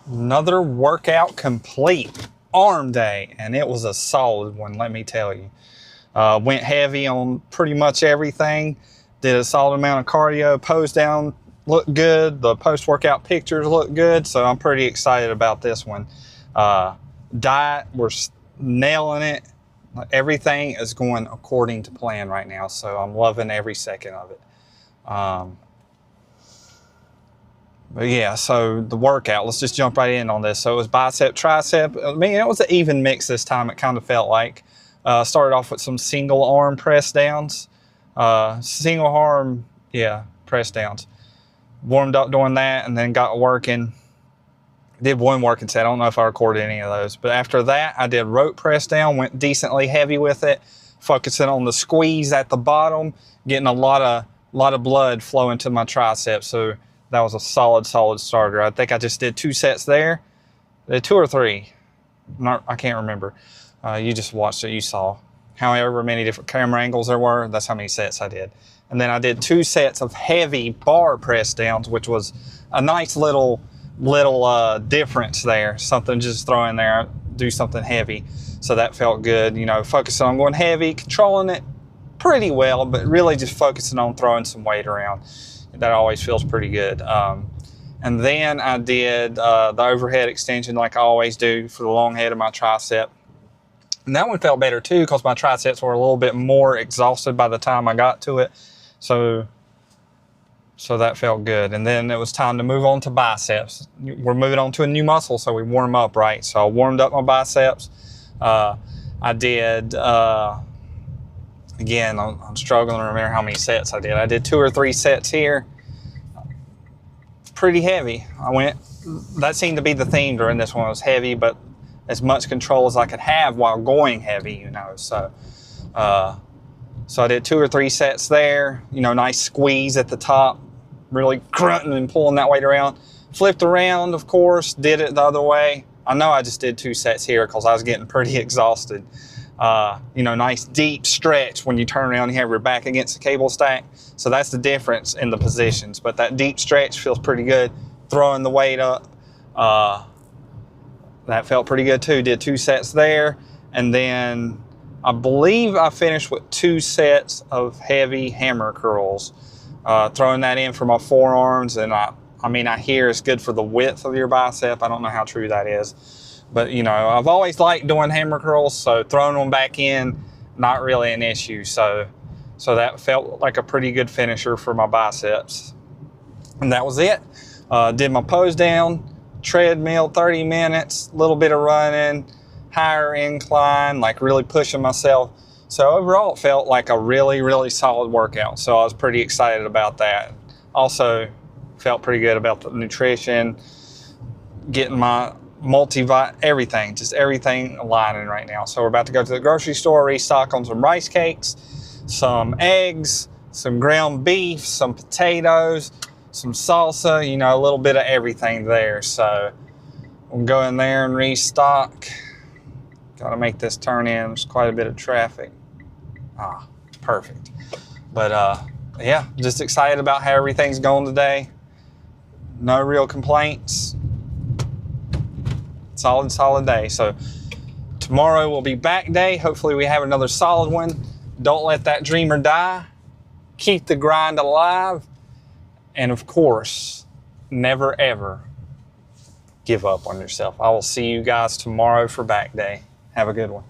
Another workout complete. Arm day, and it was a solid one, let me tell you. Went heavy on pretty much everything. Did a solid amount of cardio. Pose down looked good. The post-workout pictures look good, so I'm pretty excited about this one. Diet, we're nailing it. Everything is going according to plan right now, so I'm loving every second of it. But yeah, so the workout, let's just jump right in on this. So it was bicep, tricep. I mean, it was an even mix this time, it kind of felt like. Started off with some single arm press downs. Single arm, yeah, press downs. Warmed up doing that and then got working. Did one working set. I don't know if I recorded any of those. But after that, I did rope press down, went decently heavy with it, focusing on the squeeze at the bottom, getting a lot of blood flowing to my triceps. So that was a solid starter. I think I just did 2 sets there. Did 2 or 3. I can't remember. You just watched it, you saw. However many different camera angles there were, that's how many sets I did. And then I did 2 sets of heavy bar press downs, which was a nice little difference there. Something just throw in there, do something heavy. So that felt good, you know, focusing on going heavy, controlling it pretty well, but really just focusing on throwing some weight around. That always feels pretty good. And then I did the overhead extension like I always do for the long head of my tricep. And that one felt better too because my triceps were a little bit more exhausted by the time I got to it. So that felt good. And then it was time to move on to biceps. We're moving on to a new muscle, so we warm up, right? So I warmed up my biceps. I did, again, I'm struggling to remember how many sets I did. I did 2 or 3 sets here. Pretty heavy. That seemed to be the theme during this one. It was heavy, but as much control as I could have while going heavy, you know. So I did 2 or 3 sets there. You know, nice squeeze at the top, really grunting and pulling that weight around. Flipped around, of course, did it the other way. I know I just did 2 sets here because I was getting pretty exhausted. You know, nice deep stretch when you turn around and you have your back against the cable stack. So that's the difference in the positions. But that deep stretch feels pretty good. Throwing the weight up, that felt pretty good too. Did 2 sets there. And then I believe I finished with 2 sets of heavy hammer curls. Throwing that in for my forearms. And I mean, I hear it's good for the width of your bicep. I don't know how true that is. But, you know, I've always liked doing hammer curls, so throwing them back in, not really an issue. So that felt like a pretty good finisher for my biceps. And that was it. Did my pose down, treadmill, 30 minutes, a little bit of running, higher incline, like really pushing myself. So overall, it felt like a really solid workout. So I was pretty excited about that. Also, felt pretty good about the nutrition, getting my multivit, everything, just everything aligning right now. So we're about to go to the grocery store, restock on some rice cakes, some eggs, some ground beef, some potatoes, some salsa, you know, a little bit of everything there. So we'll go in there and restock. Got to make this turn in. There's quite a bit of traffic. Perfect. But yeah, just excited about how everything's going today. No real complaints. Solid day. So tomorrow will be back day. Hopefully we have another solid one. Don't let that dreamer die. Keep the grind alive. And of course, never ever give up on yourself. I will see you guys tomorrow for back day. Have a good one.